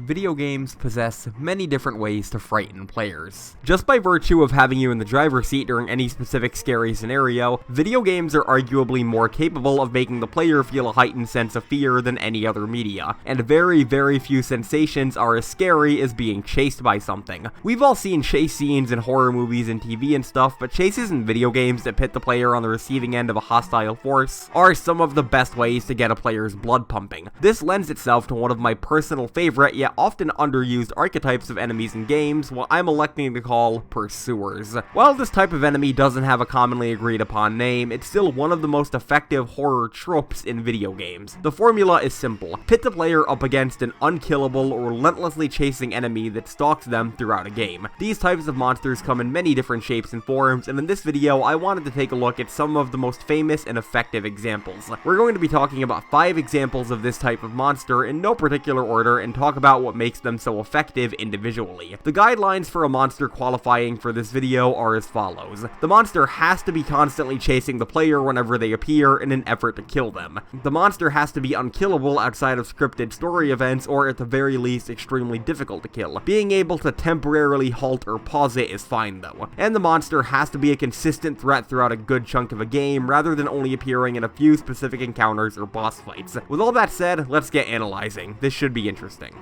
video games possess many different ways to frighten players. Just by virtue of having you in the driver's seat during any specific scary scenario, video games are arguably more capable of making the player feel a heightened sense of fear than any other media, and very few sensations are as scary as being chased by something. We've all seen chase scenes in horror movies and TV and stuff, but chases in video games that pit the player on the receiving end of a hostile force are some of the best ways to get a player's blood pumping. This lends itself to one of my personal favorite yet often underused archetypes of enemies in games, what I'm electing to call pursuers. While this type of enemy doesn't have a commonly agreed upon name, it's still one of the most effective horror tropes in video games. The formula is simple: pit the player up against an unkillable, relentlessly chasing enemy that stalks them throughout a game. These types of monsters come in many different shapes and forms, and in this video I wanted to take a look at some of the most famous and effective examples. We're going to be talking about 5 examples of this type of monster in no particular order and talk about what makes them so effective individually. The guidelines for a monster qualifying for this video are as follows. The monster has to be constantly chasing the player whenever they appear in an effort to kill them. The monster has to be unkillable outside of scripted story events, or at the very least extremely difficult to kill. Being able to temporarily halt or pause it is fine though. And the monster has to be a consistent threat throughout a good chunk of a game, rather than only appearing in a few specific encounters or boss fights. With all that said, let's get analyzing. This should be interesting.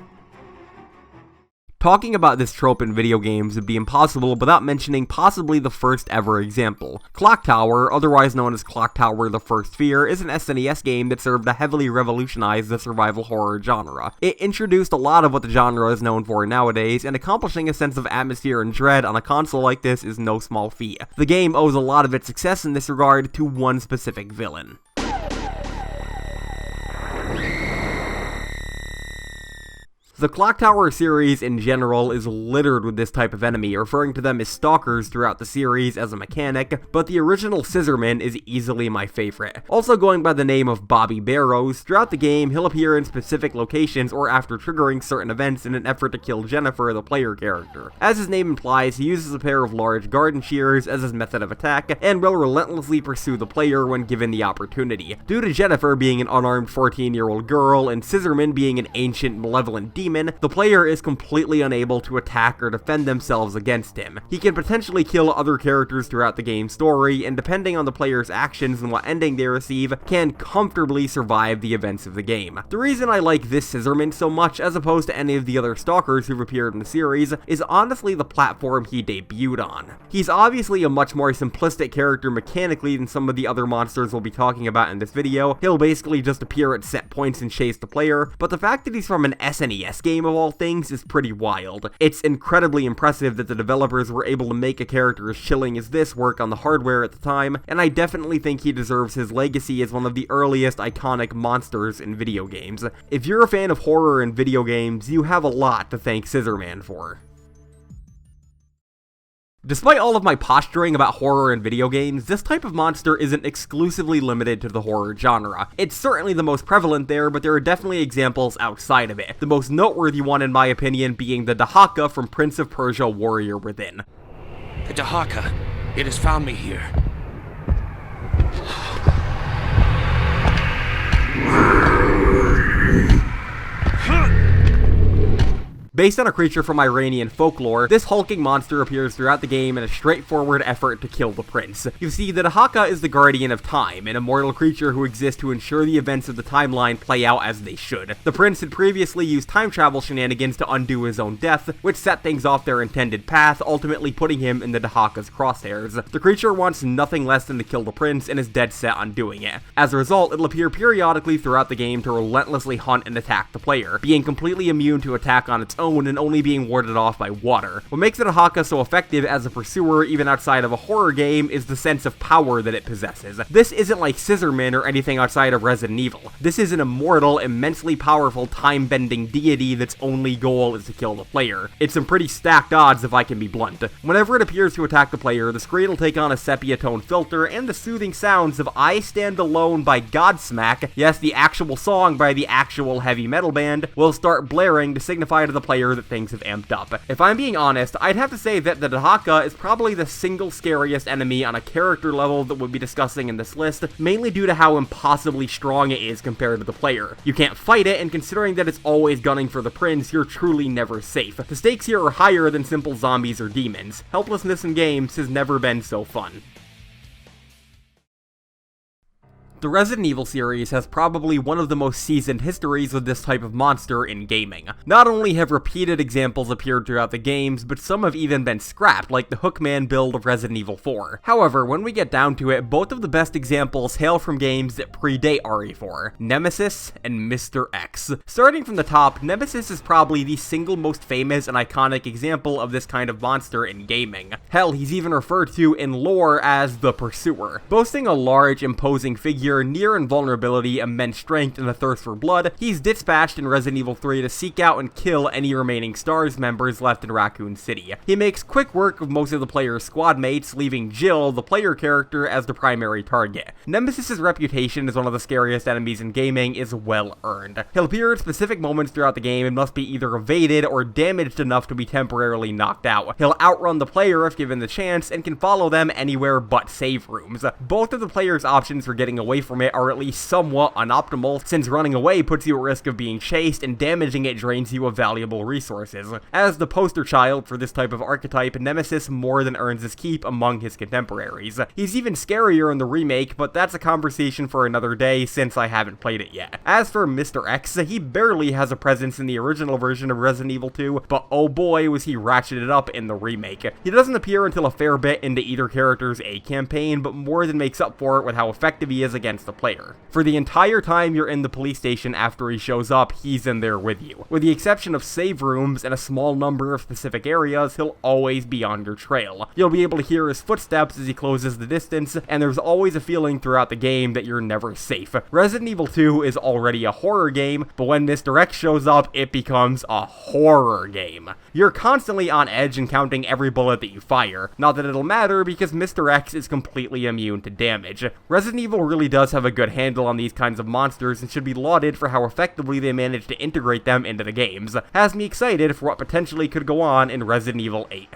Talking about this trope in video games would be impossible without mentioning possibly the first ever example. Clock Tower, otherwise known as Clock Tower: The First Fear, is an SNES game that served to heavily revolutionize the survival horror genre. It introduced a lot of what the genre is known for nowadays, and accomplishing a sense of atmosphere and dread on a console like this is no small feat. The game owes a lot of its success in this regard to one specific villain. The Clock Tower series in general is littered with this type of enemy, referring to them as stalkers throughout the series as a mechanic, but the original Scissorman is easily my favorite. Also going by the name of Bobby Barrows, throughout the game he'll appear in specific locations or after triggering certain events in an effort to kill Jennifer, the player character. As his name implies, he uses a pair of large garden shears as his method of attack, and will relentlessly pursue the player when given the opportunity. Due to Jennifer being an unarmed 14-year-old girl and Scissorman being an ancient malevolent demon, the player is completely unable to attack or defend themselves against him. He can potentially kill other characters throughout the game's story, and depending on the player's actions and what ending they receive, can comfortably survive the events of the game. The reason I like this Scissorman so much as opposed to any of the other stalkers who've appeared in the series is honestly the platform he debuted on. He's obviously a much more simplistic character mechanically than some of the other monsters we'll be talking about in this video. He'll basically just appear at set points and chase the player, but the fact that he's from an SNES game of all things is pretty wild. It's incredibly impressive that the developers were able to make a character as chilling as this work on the hardware at the time, and I definitely think he deserves his legacy as one of the earliest iconic monsters in video games. If you're a fan of horror in video games, you have a lot to thank Scissorman for. Despite all of my posturing about horror in video games, this type of monster isn't exclusively limited to the horror genre. It's certainly the most prevalent there, but there are definitely examples outside of it. The most noteworthy one in my opinion being the Dahaka from Prince of Persia: Warrior Within. The Dahaka, it has found me here. Based on a creature from Iranian folklore, this hulking monster appears throughout the game in a straightforward effort to kill the prince. You see, the Dahaka is the guardian of time, an immortal creature who exists to ensure the events of the timeline play out as they should. The prince had previously used time travel shenanigans to undo his own death, which set things off their intended path, ultimately putting him in the Dahaka's crosshairs. The creature wants nothing less than to kill the prince and is dead set on doing it. As a result, it'll appear periodically throughout the game to relentlessly hunt and attack the player, being completely immune to attack on its own and only being warded off by water. What makes the Dahaka so effective as a pursuer even outside of a horror game is the sense of power that it possesses. This isn't like Scissorman or anything outside of Resident Evil. This is an immortal, immensely powerful, time-bending deity that's only goal is to kill the player. It's some pretty stacked odds if I can be blunt. Whenever it appears to attack the player, the screen will take on a sepia tone filter and the soothing sounds of I Stand Alone by Godsmack, yes, the actual song by the actual heavy metal band, will start blaring to signify to the player player that things have amped up. If I'm being honest, I'd have to say that the Dahaka is probably the single scariest enemy on a character level that we'll be discussing in this list, mainly due to how impossibly strong it is compared to the player. You can't fight it, and considering that it's always gunning for the prince, you're truly never safe. The stakes here are higher than simple zombies or demons. Helplessness in games has never been so fun. The Resident Evil series has probably one of the most seasoned histories with this type of monster in gaming. Not only have repeated examples appeared throughout the games, but some have even been scrapped, like the Hookman build of Resident Evil 4. However, when we get down to it, both of the best examples hail from games that predate RE4, Nemesis and Mr. X. Starting from the top, Nemesis is probably the single most famous and iconic example of this kind of monster in gaming. Hell, he's even referred to in lore as the Pursuer. Boasting a large, imposing figure, near invulnerability, immense strength, and a thirst for blood, he's dispatched in Resident Evil 3 to seek out and kill any remaining STARS members left in Raccoon City. He makes quick work of most of the player's squad mates, leaving Jill, the player character, as the primary target. Nemesis's reputation as one of the scariest enemies in gaming is well earned. He'll appear at specific moments throughout the game and must be either evaded or damaged enough to be temporarily knocked out. He'll outrun the player if given the chance, and can follow them anywhere but save rooms. Both of the player's options for getting away from it are at least somewhat unoptimal, since running away puts you at risk of being chased and damaging it drains you of valuable resources. As the poster child for this type of archetype, Nemesis more than earns his keep among his contemporaries. He's even scarier in the remake, but that's a conversation for another day since I haven't played it yet. As for Mr. X, he barely has a presence in the original version of Resident Evil 2, but oh boy was he ratcheted up in the remake. He doesn't appear until a fair bit into either character's A campaign, but more than makes up for it with how effective he is against the player. For the entire time you're in the police station after he shows up, he's in there with you. With the exception of save rooms and a small number of specific areas, he'll always be on your trail. You'll be able to hear his footsteps as he closes the distance, and there's always a feeling throughout the game that you're never safe. Resident Evil 2 is already a horror game, but when Mr. X shows up, it becomes a horror game. You're constantly on edge and counting every bullet that you fire. Not that it'll matter, because Mr. X is completely immune to damage. Resident Evil really does have a good handle on these kinds of monsters and should be lauded for how effectively they managed to integrate them into the games. Has me excited for what potentially could go on in Resident Evil 8.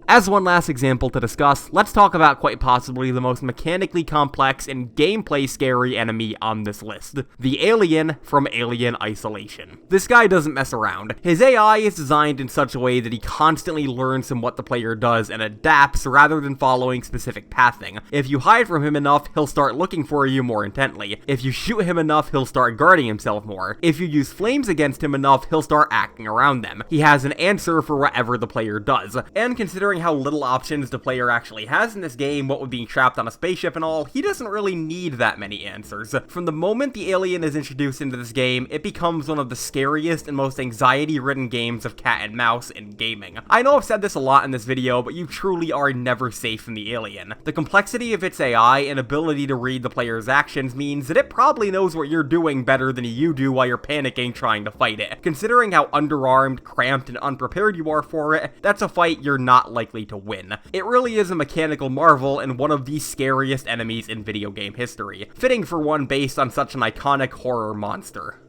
As one last example to discuss, let's talk about quite possibly the most mechanically complex and gameplay scary enemy on this list, the Alien from Alien Isolation. This guy doesn't mess around. His AI is designed in such a way that he constantly learns from what the player does and adapts rather than following specific pathing. If you hide from him enough, he'll start looking for you more intently. If you shoot him enough, he'll start guarding himself more. If you use flames against him enough, he'll start acting around them. He has an answer for whatever the player does, and considering how little options the player actually has in this game, what with being trapped on a spaceship and all, he doesn't really need that many answers. From the moment the alien is introduced into this game, it becomes one of the scariest and most anxiety-ridden games of cat and mouse in gaming. I know I've said this a lot in this video, but you truly are never safe from the alien. The complexity of its AI and ability to read the player's actions means that it probably knows what you're doing better than you do while you're panicking trying to fight it. Considering how underarmed, cramped, and unprepared you are for it, that's a fight you're not likely to win. It really is a mechanical marvel and one of the scariest enemies in video game history, fitting for one based on such an iconic horror monster.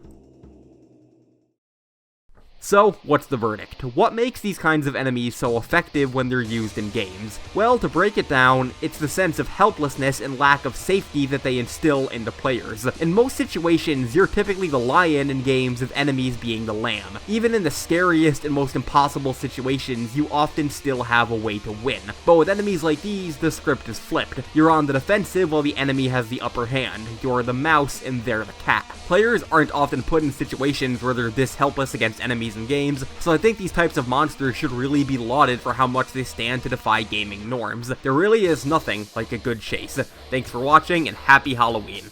So, what's the verdict? What makes these kinds of enemies so effective when they're used in games? Well, to break it down, it's the sense of helplessness and lack of safety that they instill into players. In most situations, you're typically the lion in games of enemies being the lamb. Even in the scariest and most impossible situations, you often still have a way to win. But with enemies like these, the script is flipped. You're on the defensive while the enemy has the upper hand. You're the mouse and they're the cat. Players aren't often put in situations where they're this helpless against enemies in games, so I think these types of monsters should really be lauded for how much they stand to defy gaming norms. There really is nothing like a good chase. Thanks for watching, and happy Halloween.